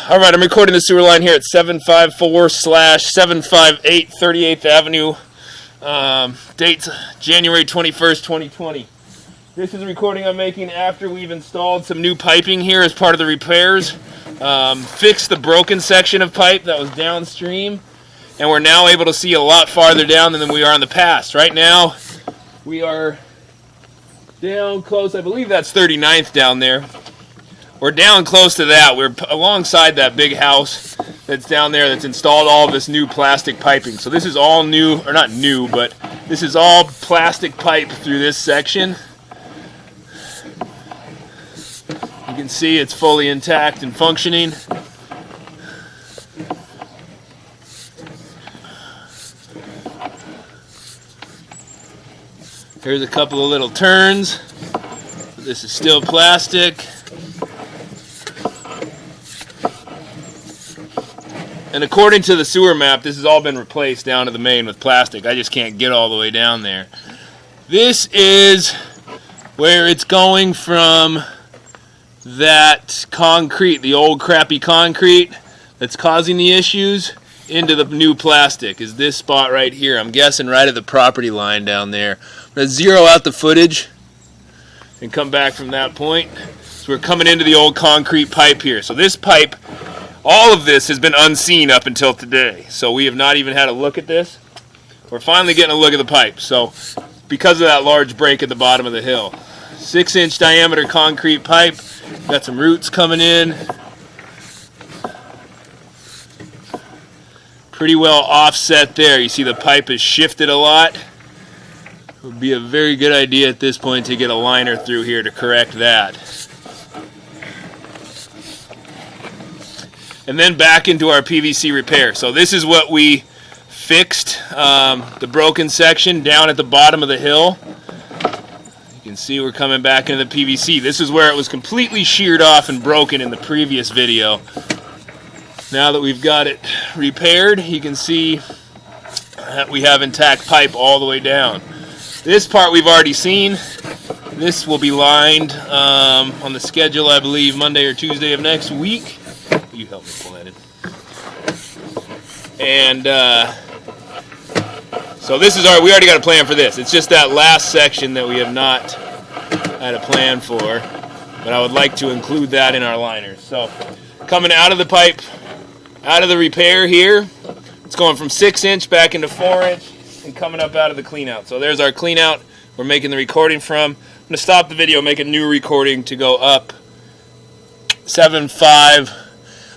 Alright, I'm recording the sewer line here at 754/758 38th Avenue. Date January 21st, 2020. This is a recording I'm making after we've installed some new piping here as part of the repairs. Fixed the broken section of pipe that was downstream, and we're now able to see a lot farther down than we are in the past. Right now, we are down close, I believe that's 39th down there. We're down close to that. We're alongside that big house that's down there that's installed all of this new plastic piping. So this is all new, or not new, but this is all plastic pipe through this section. You can see it's fully intact and functioning. Here's a couple of little turns. This is still plastic. And according to the sewer map, this has all been replaced down to the main with plastic. I just can't get all the way down there. This is where it's going from that concrete, the old crappy concrete that's causing the issues, into the new plastic, is this spot right here. I'm guessing right at the property line down there. I'm going to zero out the footage and come back from that point. So we're coming into the old concrete pipe here. So this pipe, all of this has been unseen up until today. So we have not even had a look at this. We're finally getting a look at the pipe. So because of that large break at the bottom of the hill. 6-inch diameter concrete pipe. Got some roots coming in. Pretty well offset there. You see the pipe is shifted a lot. It would be a very good idea at this point to get a liner through here to correct that. And then back into our PVC repair. So this is what we fixed, the broken section down at the bottom of the hill. You can see we're coming back into the PVC. This is where it was completely sheared off and broken in the previous video. Now that we've got it repaired, you can see that we have intact pipe all the way down. This part we've already seen. This will be lined on the schedule, I believe, Monday or Tuesday of next week. You help me pull that in. And so this is we already got a plan for this. It's just that last section that we have not had a plan for, but I would like to include that in our liners. So coming out of the pipe, out of the repair here, it's going from 6-inch back into 4-inch and coming up out of the clean out. So there's our clean out we're making the recording from. I'm going to stop the video, make a new recording to go up 7.5,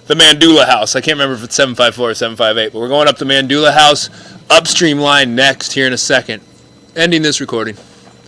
the Mandula house. I can't remember if it's 754 or 758, but we're going up the Mandula house upstream line next here in a second. Ending this recording.